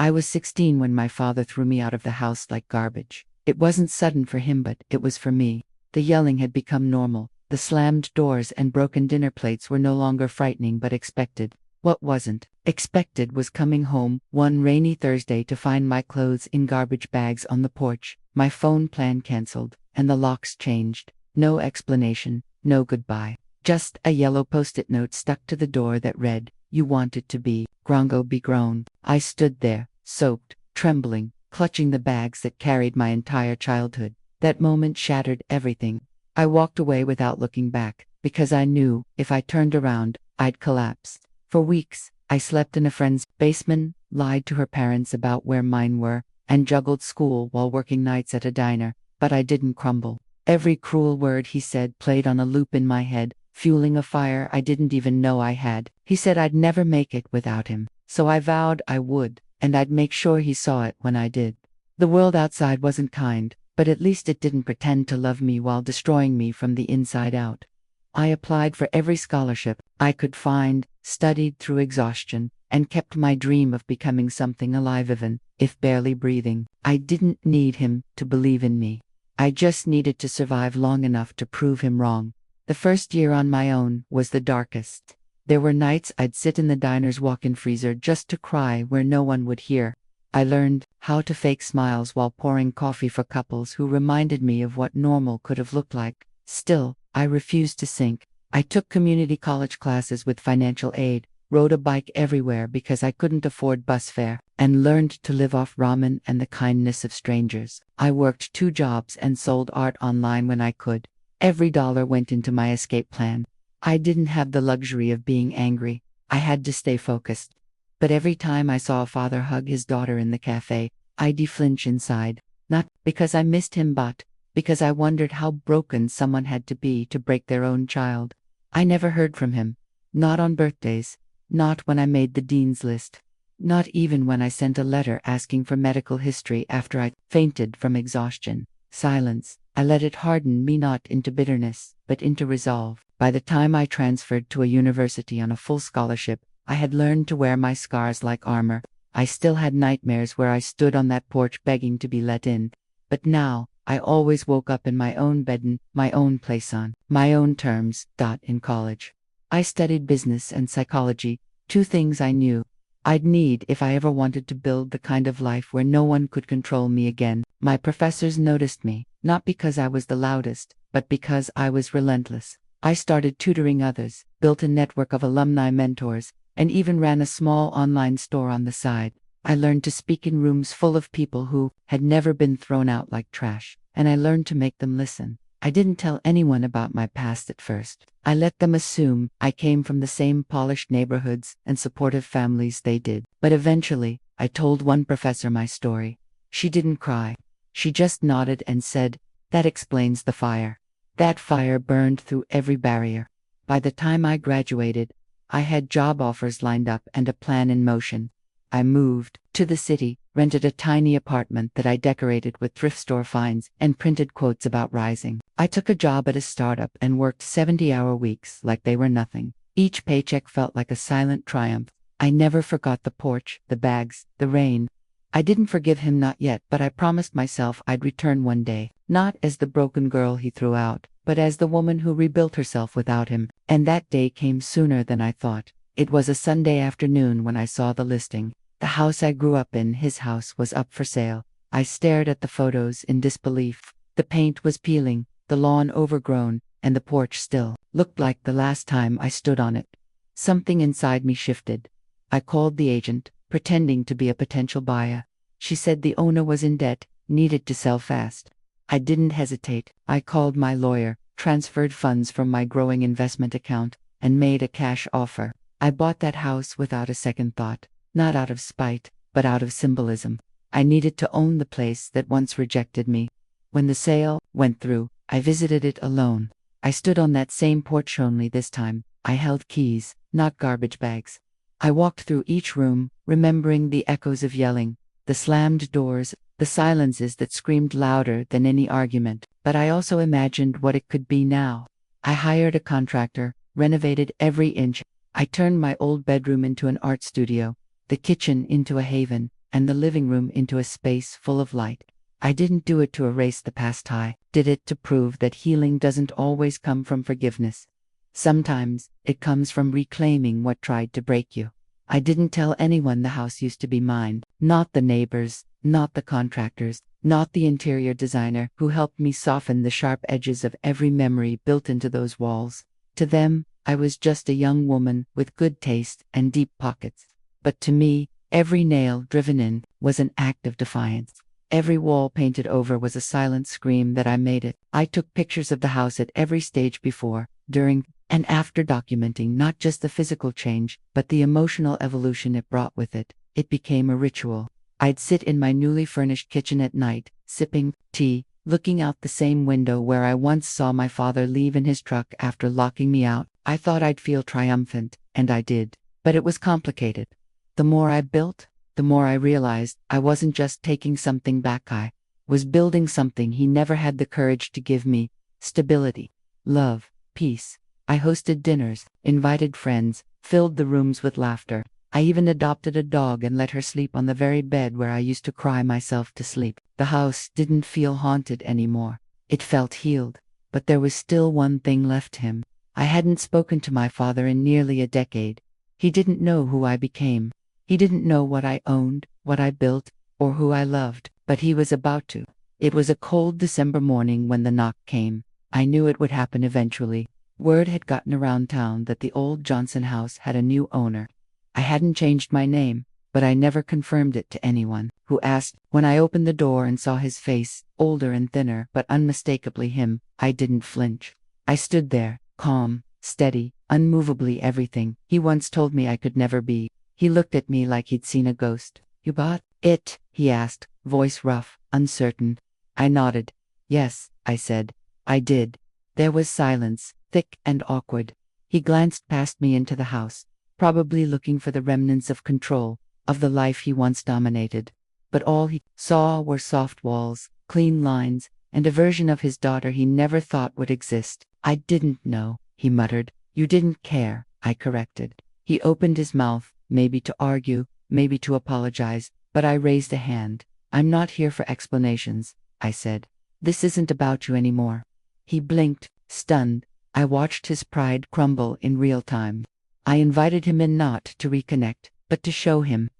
I was 16 when my father threw me out of the house like garbage. It wasn't sudden for him, but it was for me. The yelling had become normal. The slammed doors and broken dinner plates were no longer frightening but expected. What wasn't expected was coming home one rainy Thursday to find my clothes in garbage bags on the porch, my phone plan cancelled, and the locks changed. No explanation, no goodbye. Just a yellow post-it note stuck to the door that read, "You wanted to be, Grongo be grown." I stood there, soaked, trembling, clutching the bags that carried my entire childhood. That moment shattered everything. I walked away without looking back, because I knew, if I turned around, I'd collapse. For weeks, I slept in a friend's basement, lied to her parents about where mine were, and juggled school while working nights at a diner, but I didn't crumble. Every cruel word he said played on a loop in my head, fueling a fire I didn't even know I had. He said I'd never make it without him, so I vowed I would, and I'd make sure he saw it when I did. The world outside wasn't kind, but at least it didn't pretend to love me while destroying me from the inside out. I applied for every scholarship I could find, studied through exhaustion, and kept my dream of becoming something alive even, if barely breathing. I didn't need him to believe in me. I just needed to survive long enough to prove him wrong. The first year on my own was the darkest. There were nights I'd sit in the diner's walk-in freezer just to cry where no one would hear. I learned how to fake smiles while pouring coffee for couples who reminded me of what normal could have looked like. Still, I refused to sink. I took community college classes with financial aid, rode a bike everywhere because I couldn't afford bus fare, and learned to live off ramen and the kindness of strangers. I worked 2 jobs and sold art online when I could. Every dollar went into my escape plan. I didn't have the luxury of being angry. I had to stay focused. But every time I saw a father hug his daughter in the cafe, I'd flinch inside. Not because I missed him, but because I wondered how broken someone had to be to break their own child. I never heard from him. Not on birthdays. Not when I made the dean's list. Not even when I sent a letter asking for medical history after I fainted from exhaustion. Silence. I let it harden me not into bitterness, but into resolve. By the time I transferred to a university on a full scholarship, I had learned to wear my scars like armor. I still had nightmares where I stood on that porch begging to be let in. But now, I always woke up in my own bed in my own place on my own terms. In college, I studied business and psychology, 2 things I knew I'd need if I ever wanted to build the kind of life where no one could control me again. My professors noticed me, not because I was the loudest, but because I was relentless. I started tutoring others, built a network of alumni mentors, and even ran a small online store on the side. I learned to speak in rooms full of people who had never been thrown out like trash, and I learned to make them listen. I didn't tell anyone about my past at first. I let them assume I came from the same polished neighborhoods and supportive families they did. But eventually, I told one professor my story. She didn't cry. She just nodded and said, "That explains the fire." That fire burned through every barrier. By the time I graduated, I had job offers lined up and a plan in motion. I moved to the city, rented a tiny apartment that I decorated with thrift store finds, and printed quotes about rising. I took a job at a startup and worked 70-hour weeks like they were nothing. Each paycheck felt like a silent triumph. I never forgot the porch, the bags, the rain. I didn't forgive him, not yet, but I promised myself I'd return one day, not as the broken girl he threw out, but as the woman who rebuilt herself without him. And that day came sooner than I thought. It was a Sunday afternoon when I saw the listing. The house I grew up in, his house, was up for sale. I stared at the photos in disbelief. The paint was peeling, the lawn overgrown, and the porch still looked like the last time I stood on it. Something inside me shifted. I called the agent, pretending to be a potential buyer. She said the owner was in debt, needed to sell fast. I didn't hesitate. I called my lawyer, transferred funds from my growing investment account, and made a cash offer. I bought that house without a second thought. Not out of spite, but out of symbolism. I needed to own the place that once rejected me. When the sale went through, I visited it alone. I stood on that same porch, only this time I held keys, not garbage bags. I walked through each room, remembering the echoes of yelling, the slammed doors, the silences that screamed louder than any argument. But I also imagined what it could be now. I hired a contractor, renovated every inch. I turned my old bedroom into an art studio, the kitchen into a haven, and the living room into a space full of light. I didn't do it to erase the past. I did it to prove that healing doesn't always come from forgiveness. Sometimes it comes from reclaiming what tried to break you. I didn't tell anyone the house used to be mine, not the neighbors, not the contractors, not the interior designer who helped me soften the sharp edges of every memory built into those walls. To them, I was just a young woman with good taste and deep pockets. But to me, every nail driven in was an act of defiance. Every wall painted over was a silent scream that I made it. I took pictures of the house at every stage before, during, and after, documenting not just the physical change, but the emotional evolution it brought with it. It became a ritual. I'd sit in my newly furnished kitchen at night, sipping tea, looking out the same window where I once saw my father leave in his truck after locking me out. I thought I'd feel triumphant, and I did. But it was complicated. The more I built, the more I realized I wasn't just taking something back. I was building something he never had the courage to give me: stability, love, peace. I hosted dinners, invited friends, filled the rooms with laughter. I even adopted a dog and let her sleep on the very bed where I used to cry myself to sleep. The house didn't feel haunted anymore. It felt healed. But there was still one thing left: him. I hadn't spoken to my father in nearly a decade. He didn't know who I became. He didn't know what I owned, what I built, or who I loved. But he was about to. It was a cold December morning when the knock came. I knew it would happen eventually. Word had gotten around town that the old Johnson house had a new owner. I hadn't changed my name, but I never confirmed it to anyone. Who asked? When I opened the door and saw his face, older and thinner, but unmistakably him, I didn't flinch. I stood there, calm, steady, unmovably everything he once told me I could never be. He looked at me like he'd seen a ghost. "You bought it?" he asked, voice rough, uncertain. I nodded. "Yes," I said. "I did." There was silence, thick and awkward. He glanced past me into the house, probably looking for the remnants of control, of the life he once dominated. But all he saw were soft walls, clean lines, and a version of his daughter he never thought would exist. "I didn't know," he muttered. "You didn't care," I corrected. He opened his mouth, maybe to argue, maybe to apologize, but I raised a hand. "I'm not here for explanations," I said. "This isn't about you anymore." He blinked, stunned. I watched his pride crumble in real time. I invited him in not to reconnect, but to show him.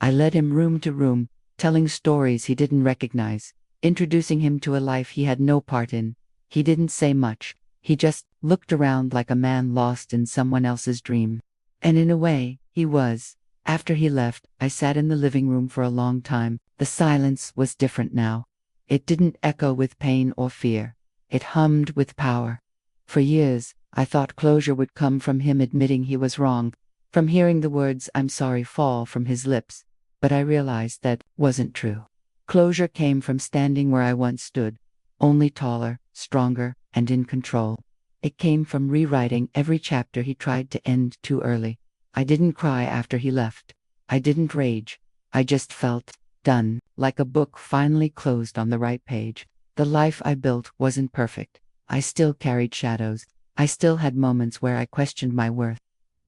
I led him room to room, telling stories he didn't recognize, introducing him to a life he had no part in. He didn't say much. He just looked around like a man lost in someone else's dream. And in a way, he was. After he left, I sat in the living room for a long time. The silence was different now. It didn't echo with pain or fear. It hummed with power. For years, I thought closure would come from him admitting he was wrong, from hearing the words "I'm sorry" fall from his lips. But I realized that wasn't true. Closure came from standing where I once stood, only taller, stronger, and in control. It came from rewriting every chapter he tried to end too early. I didn't cry after he left. I didn't rage. I just felt done, like a book finally closed on the right page. The life I built wasn't perfect. I still carried shadows. I still had moments where I questioned my worth.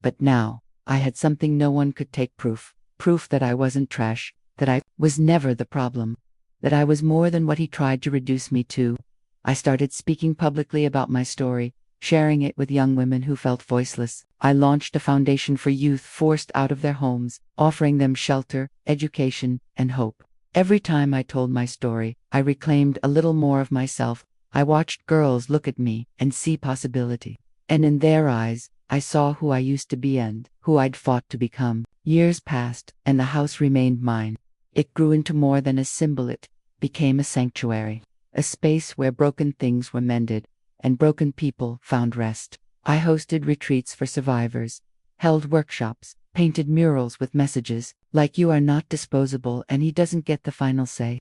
But now, I had something no one could take: proof. Proof that I wasn't trash, that I was never the problem, that I was more than what he tried to reduce me to. I started speaking publicly about my story, sharing it with young women who felt voiceless. I launched a foundation for youth forced out of their homes, offering them shelter, education, and hope. Every time I told my story, I reclaimed a little more of myself. I watched girls look at me and see possibility. And in their eyes, I saw who I used to be and who I'd fought to become. Years passed, and the house remained mine. It grew into more than a symbol. It became a sanctuary, a space where broken things were mended, and broken people found rest. I hosted retreats for survivors, held workshops, painted murals with messages like "You are not disposable and he doesn't get the final say."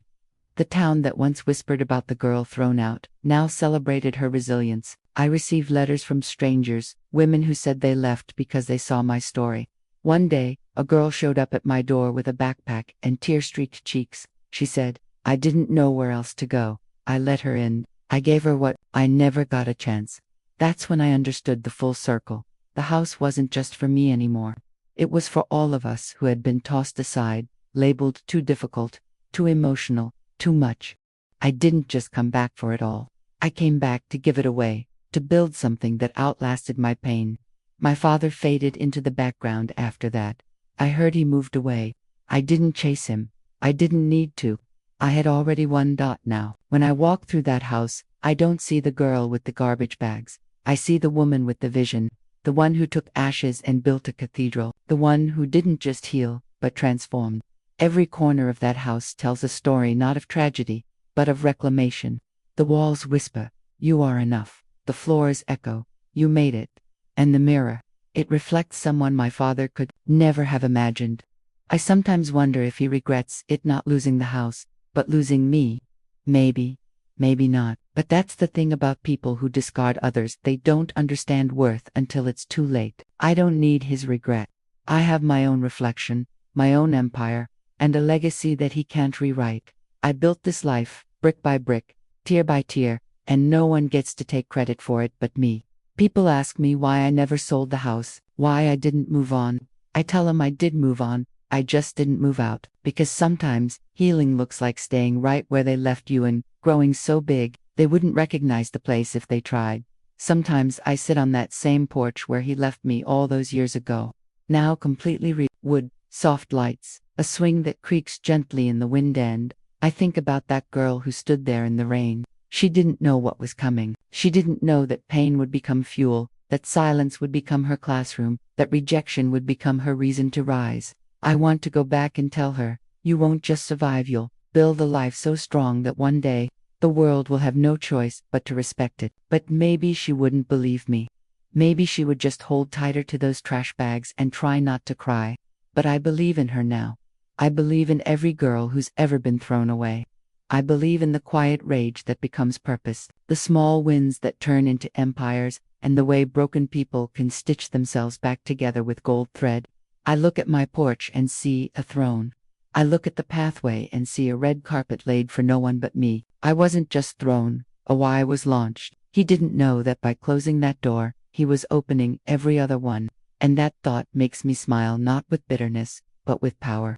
The town that once whispered about the girl thrown out now celebrated her resilience. I received letters from strangers, women who said they left because they saw my story. One day, a girl showed up at my door with a backpack and tear-streaked cheeks. She said, "I didn't know where else to go." I let her in. I gave her what I never got a chance. That's when I understood the full circle. The house wasn't just for me anymore. It was for all of us who had been tossed aside, labeled too difficult, too emotional, too much. I didn't just come back for it all. I came back to give it away, to build something that outlasted my pain. My father faded into the background after that. I heard he moved away. I didn't chase him. I didn't need to. I had already won. Now, when I walk through that house, I don't see the girl with the garbage bags. I see the woman with the vision, the one who took ashes and built a cathedral, the one who didn't just heal, but transformed. Every corner of that house tells a story not of tragedy, but of reclamation. The walls whisper, "You are enough." The floors echo, "You made it." And the mirror, it reflects someone my father could never have imagined. I sometimes wonder if he regrets it, not losing the house, but losing me. Maybe, maybe not. But that's the thing about people who discard others. They don't understand worth until it's too late. I don't need his regret. I have my own reflection, my own empire, and a legacy that he can't rewrite. I built this life, brick by brick, tier by tier, and no one gets to take credit for it but me. People ask me why I never sold the house, why I didn't move on. I tell them I did move on, I just didn't move out. Because sometimes, healing looks like staying right where they left you and growing so big, they wouldn't recognize the place if they tried. Sometimes I sit on that same porch where he left me all those years ago. Now completely wood, soft lights, a swing that creaks gently in the wind, and I think about that girl who stood there in the rain. She didn't know what was coming. She didn't know that pain would become fuel, that silence would become her classroom, that rejection would become her reason to rise. I want to go back and tell her, "You won't just survive, you'll build a life so strong that one day, the world will have no choice but to respect it." But maybe she wouldn't believe me. Maybe she would just hold tighter to those trash bags and try not to cry. But I believe in her now. I believe in every girl who's ever been thrown away. I believe in the quiet rage that becomes purpose, the small wins that turn into empires, and the way broken people can stitch themselves back together with gold thread. I look at my porch and see a throne. I look at the pathway and see a red carpet laid for no one but me. I wasn't just thrown, a why was launched. He didn't know that by closing that door, he was opening every other one. And that thought makes me smile, not with bitterness, but with power.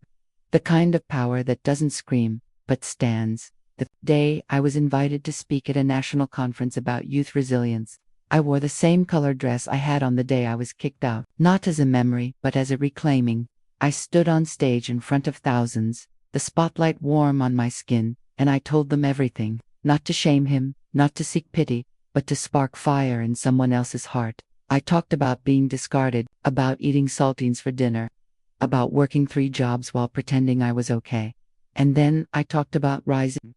The kind of power that doesn't scream, but stands. The day I was invited to speak at a national conference about youth resilience, I wore the same colored dress I had on the day I was kicked out, not as a memory, but as a reclaiming. I stood on stage in front of thousands, the spotlight warm on my skin, and I told them everything, not to shame him, not to seek pity, but to spark fire in someone else's heart. I talked about being discarded, about eating saltines for dinner, about working 3 jobs while pretending I was okay. And then I talked about rising.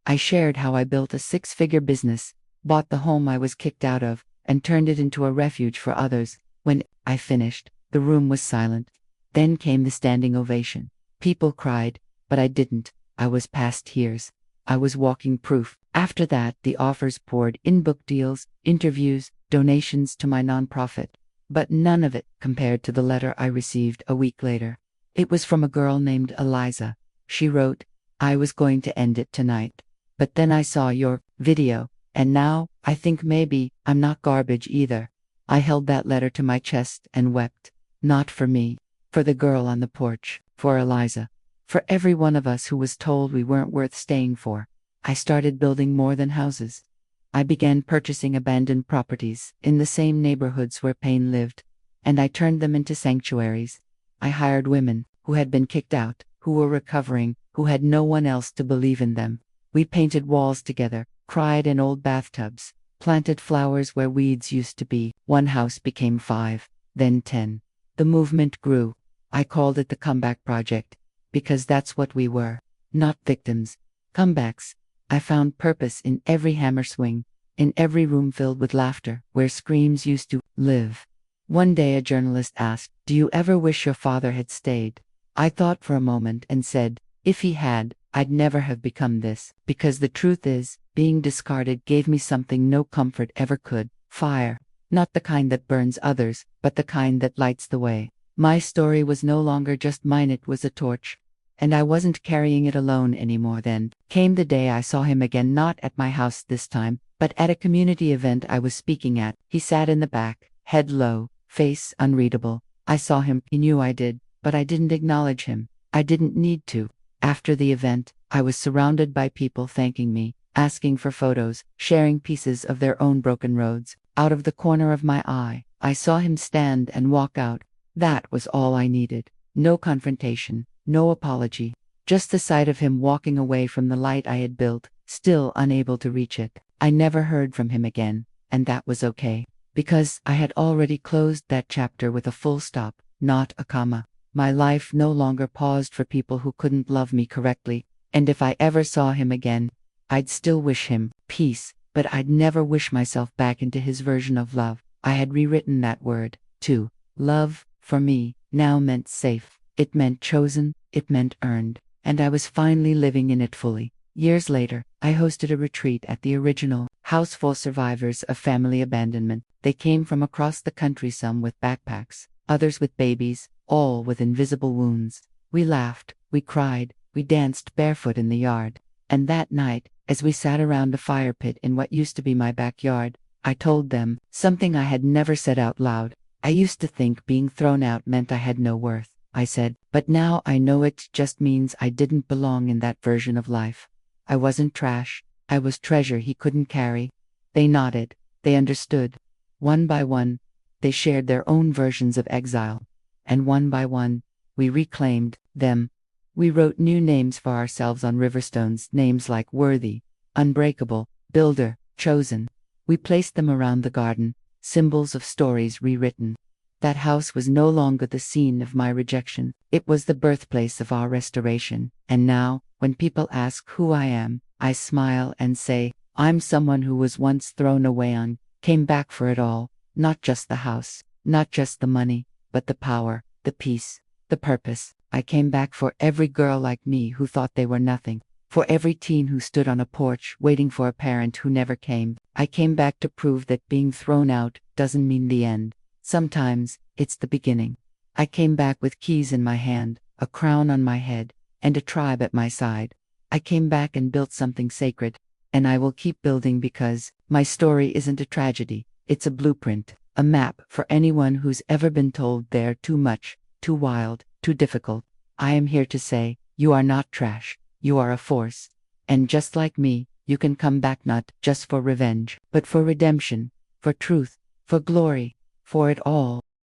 I shared how I built a 6-figure business, bought the home I was kicked out of, and turned it into a refuge for others. When I finished, the room was silent. Then came the standing ovation. People cried, but I didn't. I was past tears. I was walking proof. After that, the offers poured in: book deals, interviews, donations to my nonprofit. But none of it compared to the letter I received a week later. It was from a girl named Eliza. She wrote, "I was going to end it tonight. But then I saw your video, and now I think maybe I'm not garbage either." I held that letter to my chest and wept. Not for me, for the girl on the porch, for Eliza, for every one of us who was told we weren't worth staying for. I started building more than houses. I began purchasing abandoned properties in the same neighborhoods where pain lived, and I turned them into sanctuaries. I hired women who had been kicked out, who were recovering, who had no one else to believe in them. We painted walls together, cried in old bathtubs, planted flowers where weeds used to be. One house became 5, then 10. The movement grew. I called it the Comeback Project, because that's what we were. Not victims. Comebacks. I found purpose in every hammer swing, in every room filled with laughter, where screams used to live. One day a journalist asked, "Do you ever wish your father had stayed?" I thought for a moment and said, "If he had, I'd never have become this." Because the truth is, being discarded gave me something no comfort ever could: fire. Not the kind that burns others, but the kind that lights the way. My story was no longer just mine, it was a torch. And I wasn't carrying it alone anymore. Then came the day I saw him again, not at my house this time, but at a community event I was speaking at. He sat in the back, head low, face unreadable. I saw him. He knew I did, but I didn't acknowledge him. I didn't need to. After the event, I was surrounded by people thanking me, asking for photos, sharing pieces of their own broken roads. Out of the corner of my eye, I saw him stand and walk out. That was all I needed. No confrontation, no apology. Just the sight of him walking away from the light I had built, still unable to reach it. I never heard from him again, and that was okay. Because I had already closed that chapter with a full stop, not a comma. My life no longer paused for people who couldn't love me correctly, and if I ever saw him again, I'd still wish him peace, but I'd never wish myself back into his version of love. I had rewritten that word, too. Love, for me, now meant safe. It meant chosen, it meant earned, and I was finally living in it fully. Years later, I hosted a retreat at the original house for survivors of family abandonment. They came from across the country, some with backpacks, others with babies, all with invisible wounds. We laughed, we cried, we danced barefoot in the yard. And that night, as we sat around a fire pit in what used to be my backyard, I told them something I had never said out loud. I used to think being thrown out meant I had no worth, I said, but now I know it just means I didn't belong in that version of life. I wasn't trash, I was treasure he couldn't carry. They nodded, they understood. One by one, they shared their own versions of exile. And one by one, we reclaimed them. We wrote new names for ourselves on riverstones, names like Worthy, Unbreakable, Builder, Chosen. We placed them around the garden, symbols of stories rewritten. That house was no longer the scene of my rejection, it was the birthplace of our restoration. And now, when people ask who I am, I smile and say, I'm someone who was once thrown away on, came back for it all, not just the house, not just the money, but the power, the peace, the purpose. I came back for every girl like me who thought they were nothing, for every teen who stood on a porch waiting for a parent who never came. I came back to prove that being thrown out doesn't mean the end. Sometimes, it's the beginning. I came back with keys in my hand, a crown on my head, and a tribe at my side. I came back and built something sacred, and I will keep building because my story isn't a tragedy, it's a blueprint, a map for anyone who's ever been told they're too much, too wild, too difficult. I am here to say, you are not trash, you are a force. And just like me, you can come back not just for revenge, but for redemption, for truth, for glory, for it all.